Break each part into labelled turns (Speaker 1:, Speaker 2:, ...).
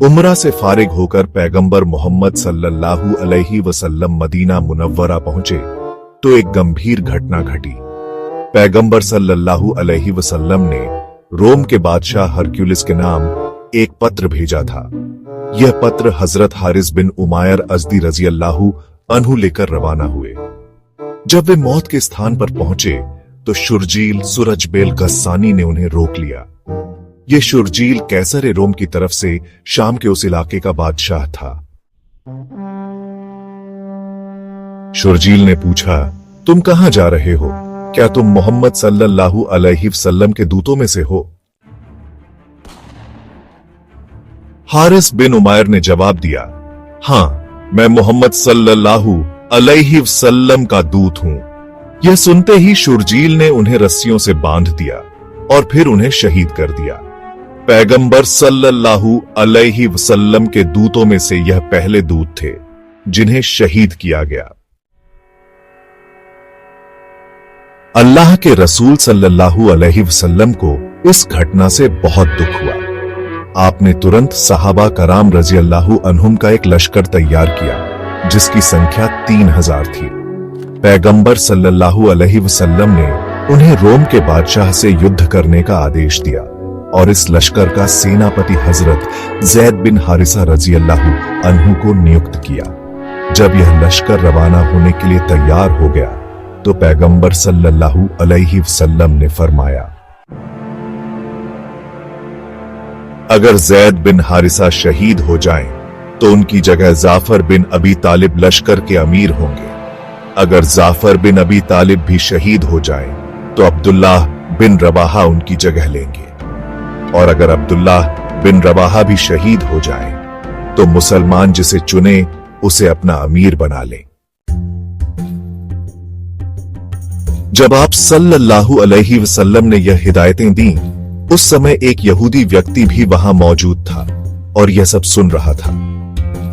Speaker 1: उमरा से फारिग होकर पैगंबर मोहम्मद सल्लल्लाहु अलैहि वसल्लम मदीना मुनव्वरा पहुंचे तो एक गंभीर घटना घटी। पैगंबर सल्लल्लाहु अलैहि वसल्लम ने रोम के बादशाह हरक्युलिस के नाम एक पत्र भेजा था। यह पत्र हजरत हारिस बिन उमायर अज़दी रज़ियल्लाहु अन्हु लेकर रवाना हुए। जब वे मौत के स्थान पर पहुंचे तो शुरजील सूरजबेल गस्सानी ने उन्हें रोक लिया। ये शुरजील कैसर रोम की तरफ से शाम के उस इलाके का बादशाह था। शुरजील ने पूछा, तुम कहां जा रहे हो? क्या तुम मोहम्मद सल्लल्लाहु अलैहि वसल्लम के दूतों में से हो? हारिस बिन उमायर ने जवाब दिया, हां, मैं मोहम्मद सल्लल्लाहु अलैहि वसल्लम का दूत हूं। यह सुनते ही शुरजील ने उन्हें रस्सियों से बांध दिया और फिर उन्हें शहीद कर दिया। पैगंबर सल्लल्लाहु अलैहि वसल्लम के दूतों में से यह पहले दूत थे जिन्हें शहीद किया गया। अल्लाह के रसूल सल्लल्लाहु अलैहि वसल्लम को इस घटना से बहुत दुख हुआ। आपने तुरंत सहाबा कराम रज़ियल्लाहु अन्हुम का एक लश्कर तैयार किया जिसकी संख्या 3000 थी। पैगंबर सल्लल्लाहु अलैहि वसल्लम ने उन्हें रोम के बादशाह से युद्ध करने का आदेश दिया और इस लश्कर का सेनापति हजरत ज़ैद बिन हारिसा रज़ियल्लाहु अन्हु को नियुक्त किया। जब यह लश्कर रवाना होने के लिए तैयार हो गया तो पैगंबर सल्लल्लाहु अलैहि वसल्लम ने फरमाया, अगर ज़ैद बिन हारिसा शहीद हो जाएं, तो उनकी जगह जाफर बिन अबी तालिब लश्कर के अमीर होंगे। अगर जाफर बिन अबी तालिब भी शहीद हो जाएं, तो अब्दुल्लाह बिन रवाहा उनकी जगह लेंगे। और अगर अब्दुल्लाह बिन रवाहा भी शहीद हो जाएं, तो मुसलमान जिसे चुने उसे अपना अमीर बना लें। जब आप सल्लल्लाहु अलैहि वसल्लम ने यह हिदायतें दी, उस समय एक यहूदी व्यक्ति भी वहां मौजूद था और यह सब सुन रहा था।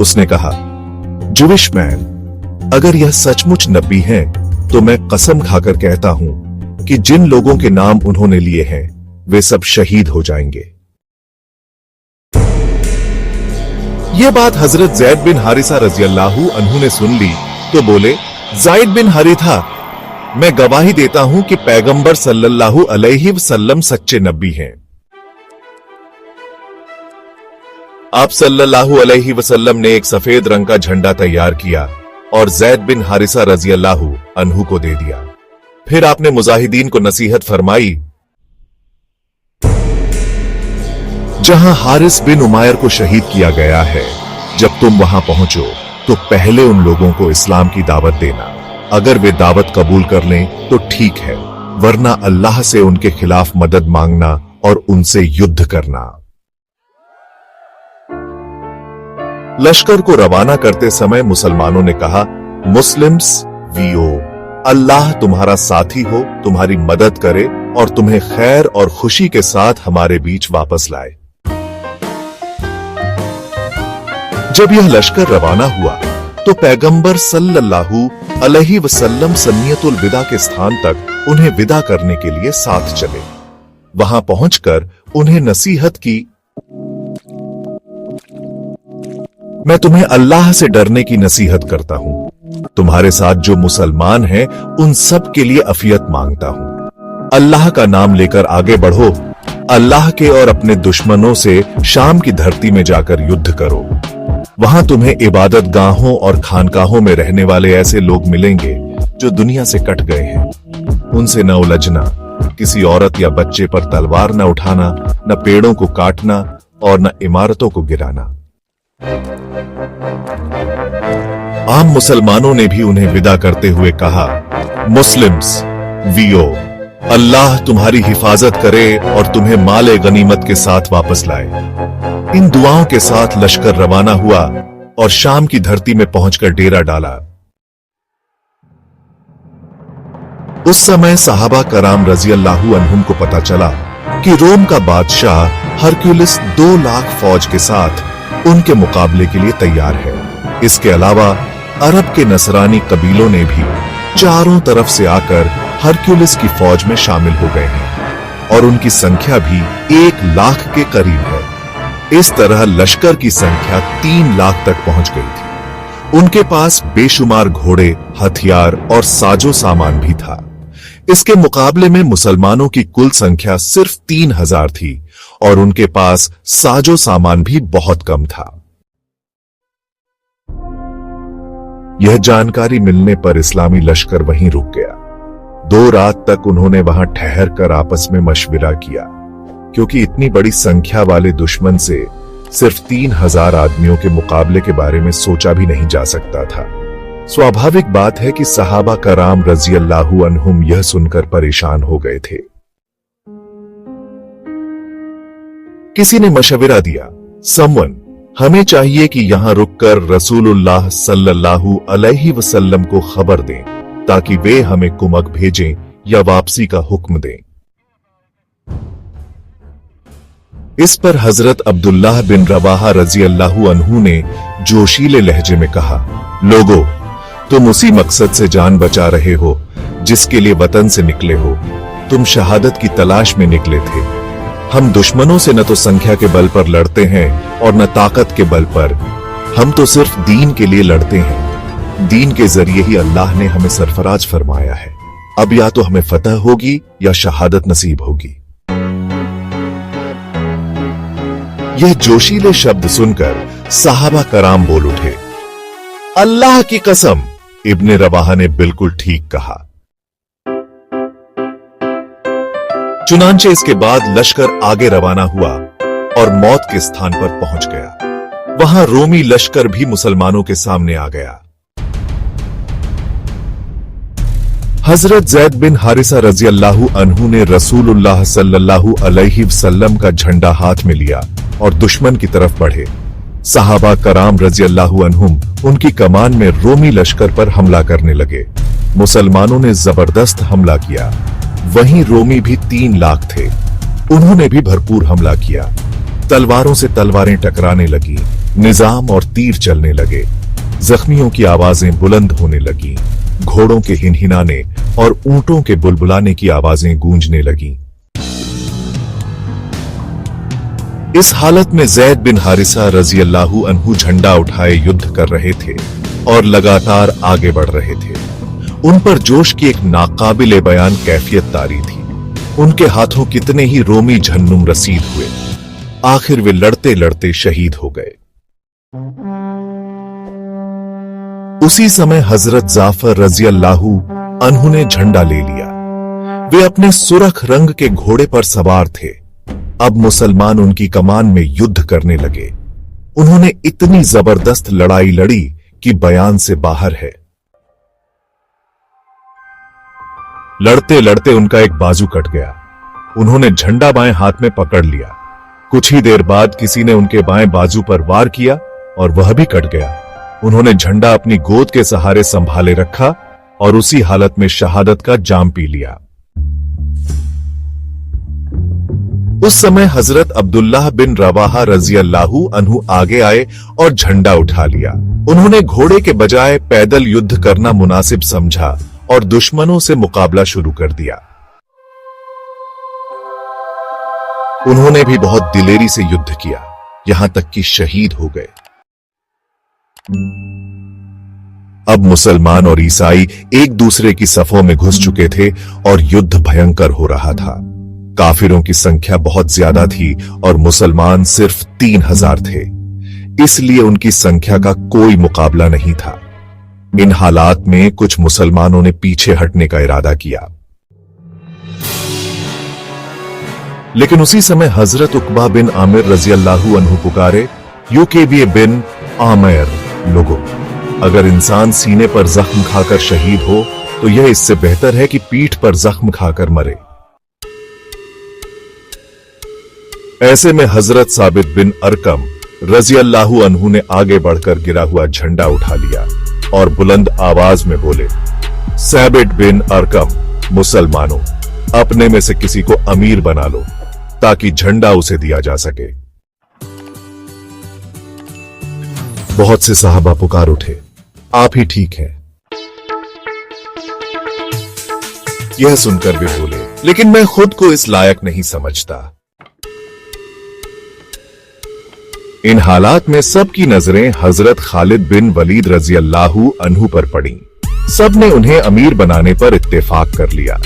Speaker 1: उसने कहा, जूविश मैन, अगर यह सचमुच नबी हैं, तो मैं कसम खाकर कहता हूं कि जिन लोगों के नाम उन्होंने लिए हैं वे सब शहीद हो जाएंगे। यह बात हजरत ज़ैद बिन हारिसा रज़ियल्लाहु अन्हु ने सुन ली तो बोले, ज़ैद बिन हारिसा, मैं गवाही देता हूं कि पैगंबर सल्लल्लाहु अलैहि वसल्लम सच्चे नबी हैं। आप सल्लल्लाहु अलैहि वसल्लम ने एक सफेद रंग का झंडा तैयार किया और ज़ैद बिन हारिसा रज़ियल्लाहु अन्हु को दे दिया। फिर आपने मुजाहिदीन को नसीहत फरमाई, जहां हारिस बिन उमायर को शहीद किया गया है, जब तुम वहां पहुंचो तो पहले उन लोगों को इस्लाम की दावत देना। अगर वे दावत कबूल कर लें तो ठीक है, वरना अल्लाह से उनके खिलाफ मदद मांगना और उनसे युद्ध करना। लश्कर को रवाना करते समय मुसलमानों ने कहा, मुस्लिम्स वीओ, अल्लाह तुम्हारा साथी हो, तुम्हारी मदद करे और तुम्हें खैर और खुशी के साथ हमारे बीच वापस लाए। जब यह लश्कर रवाना हुआ तो पैगंबर सल्लल्लाहु अलैहि वसल्लम सन्नियतुल विदा के स्थान तक उन्हें विदा करने के लिए साथ चले। वहां पहुंचकर उन्हें नसीहत की, मैं तुम्हें अल्लाह से डरने की नसीहत करता हूं। तुम्हारे साथ जो मुसलमान हैं उन सब के लिए अफियत मांगता हूं। अल्लाह का नाम लेकर आगे बढ़ो। अल्लाह के और अपने दुश्मनों से शाम की धरती में जाकर युद्ध करो। वहां तुम्हें इबादत गाहों और खानकाहों में रहने वाले ऐसे लोग मिलेंगे जो दुनिया से कट गए हैं। उनसे न उलझना, किसी औरत या बच्चे पर तलवार न उठाना, न पेड़ों को काटना और न इमारतों को गिराना। आम मुसलमानों ने भी उन्हें विदा करते हुए कहा, मुस्लिम्स वीओ, अल्लाह तुम्हारी हिफाजत करे और तुम्हें माले गनीमत के साथ वापस लाए। इन दुआओं के साथ लश्कर रवाना हुआ और शाम की धरती में पहुंचकर डेरा डाला। उस समय सहाबा कराम रज़ियल्लाहु अन्हुम को पता चला कि रोम का बादशाह हरक्युलिस 2 लाख फौज के साथ उनके मुकाबले के लिए तैयार है। इसके अलावा अरब के नसरानी कबीलों ने भी चारों तरफ से आकर हरक्युलिस की फौज में शामिल हो गए हैं। और उनकी संख्या भी 1 लाख के करीब है। इस तरह लश्कर की संख्या 3 लाख तक पहुंच गई थी। उनके पास बेशुमार घोड़े, हथियार और साजो सामान भी था। इसके मुकाबले में मुसलमानों की कुल संख्या सिर्फ 3000 थी और उनके पास साजो सामान भी बहुत कम था। यह जानकारी मिलने पर इस्लामी लश्कर वहीं रुक गया। 2 रात तक उन्होंने वहां ठहर कर आपस में मशविरा किया, क्योंकि इतनी बड़ी संख्या वाले दुश्मन से सिर्फ 3000 आदमियों के मुकाबले के बारे में सोचा भी नहीं जा सकता था। स्वाभाविक बात है कि सहाबा कराम रजी अल्लाहु अन्हुम यह सुनकर परेशान हो गए थे। किसी ने मशविरा दिया, समवन, हमें चाहिए कि यहां रुककर रसूलुल्लाह सल्लल्लाहु अलैहि वसल्लम को खबर दें, ताकि वे हमें कुमक भेजें या वापसी का हुक्म दें। इस पर हजरत अब्दुल्लाह बिन रवाहा रजी अल्लाहु अन्हु ने जोशीले लहजे में कहा, लोगो, तुम उसी मकसद से जान बचा रहे हो जिसके लिए वतन से निकले हो। तुम शहादत की तलाश में निकले थे। हम दुश्मनों से न तो संख्या के बल पर लड़ते हैं और न ताकत के बल पर। हम तो सिर्फ दीन के लिए लड़ते हैं। दीन के जरिए ही अल्लाह ने हमें सरफराज फरमाया है। अब या तो हमें फतह होगी या शहादत नसीब होगी। यह जोशीले शब्द सुनकर सहाबा कराम बोल उठे, अल्लाह की कसम, इब्ने रवाहा ने बिल्कुल ठीक कहा। चुनांचे इसके बाद लश्कर आगे रवाना हुआ और मौत के स्थान पर पहुंच गया। वहां रोमी लश्कर भी मुसलमानों के सामने आ गया। हजरत जैद बिन हारिसा रजी अल्लाहु अन्हु ने रसूलुल्लाह सल्लल्लाहु अलैहि वसल्लम का झंडा हाथ में लिया और दुश्मन की तरफ बढ़े। सहाबा कराम रजी अल्लाहु अन्हुम उनकी कमान में रोमी लश्कर पर हमला करने लगे। मुसलमानों ने जबरदस्त हमला किया। वहीं रोमी भी 3 लाख थे। उन्होंने भी भरपूर हमला किया। तलवारों से तलवारें टकराने लगी, निजाम और तीर चलने लगे। जख्मियों की आवाजें बुलंद होने लगी। घोड़ों के हिनहिनाने और ऊंटों के बुलबुलाने की आवाजें गूंजने लगी। इस हालत में जैद बिन हारिसा रजी अल्लाहु अन्हु झंडा उठाए युद्ध कर रहे थे और लगातार आगे बढ़ रहे थे। उन पर जोश की एक नाकाबिले बयान कैफियत तारी थी। उनके हाथों कितने ही रोमी झन्नुम रसीद हुए। आखिर वे लड़ते लड़ते शहीद हो गए। उसी समय हजरत जाफर रजी अल्लाहु अन्हु ने झंडा ले लिया। वे अपने सुरख रंग के घोड़े पर सवार थे। अब मुसलमान उनकी कमान में युद्ध करने लगे। उन्होंने इतनी जबरदस्त लड़ाई लड़ी कि बयान से बाहर है। लड़ते लड़ते उनका एक बाजू कट गया। उन्होंने झंडा बाएं हाथ में पकड़ लिया। कुछ ही देर बाद किसी ने उनके बाएं बाजू पर वार किया और वह भी कट गया। उन्होंने झंडा अपनी गोद के सहारे संभाले रखा और उसी हालत में शहादत का जाम पी लिया। उस समय हजरत अब्दुल्लाह बिन रवाहा रजी अल्लाहु अन्हु आगे आए और झंडा उठा लिया। उन्होंने घोड़े के बजाय पैदल युद्ध करना मुनासिब समझा और दुश्मनों से मुकाबला शुरू कर दिया। उन्होंने भी बहुत दिलेरी से युद्ध किया, यहां तक कि शहीद हो गए। अब मुसलमान और ईसाई एक दूसरे की सफों में घुस चुके थे और युद्ध भयंकर हो रहा था। काफिरों की संख्या बहुत ज्यादा थी और मुसलमान सिर्फ 3000 थे, इसलिए उनकी संख्या का कोई मुकाबला नहीं था। इन हालात में कुछ मुसलमानों ने पीछे हटने का इरादा किया, लेकिन उसी समय हजरत उकबा बिन आमिर रजी अल्लाहु अन्हु पुकारे, यूकेबी बिन आमिर, लोगों, अगर इंसान सीने पर जख्म खाकर शहीद हो तो यह इससे बेहतर है कि पीठ पर जख्म खाकर मरे। ऐसे में हजरत साबित बिन अरकम रजी अल्लाहु अन्हु ने आगे बढ़कर गिरा हुआ झंडा उठा लिया और बुलंद आवाज में बोले, साबित बिन अरकम, मुसलमानों, अपने में से किसी को अमीर बना लो ताकि झंडा उसे दिया जा सके। बहुत से साहबा पुकार उठे, आप ही ठीक हैं। यह सुनकर वे बोले, लेकिन मैं खुद को इस लायक नहीं समझता। इन हालात में सबकी नजरें हजरत खालिद बिन वलीद रजी अल्लाहु अन्हु पर पड़ी। सब ने उन्हें अमीर बनाने पर इत्तेफाक कर लिया।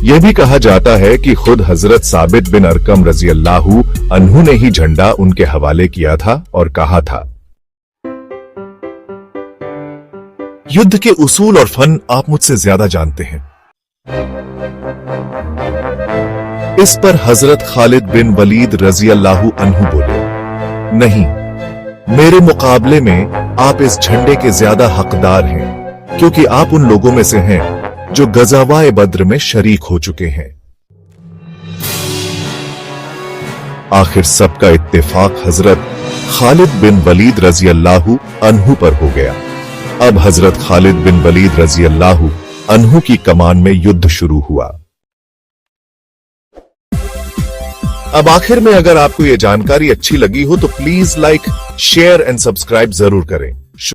Speaker 1: यह भी कहा जाता है कि खुद हजरत साबित बिन अरकम रजी अल्लाहु अन्हु ने ही झंडा उनके हवाले किया था और कहा था, युद्ध के उसूल और फन आप मुझसे ज्यादा जानते हैं। इस पर हजरत खालिद बिन वलीद रजी अल्लाहु अन्हु बोले, नहीं, मेरे मुकाबले में आप इस झंडे के ज्यादा हकदार हैं, क्योंकि आप उन लोगों में से हैं जो गज़ावाए बद्र में शरीक हो चुके हैं। आखिर सबका इत्तेफाक हजरत खालिद बिन वलीद रजी अल्लाहु अन्हु पर हो गया। अब हजरत खालिद बिन वलीद रजी अल्लाहु अन्हु की कमान में युद्ध शुरू हुआ। अब आखिर में अगर आपको यह जानकारी अच्छी लगी हो तो please like, share and subscribe जरूर करें।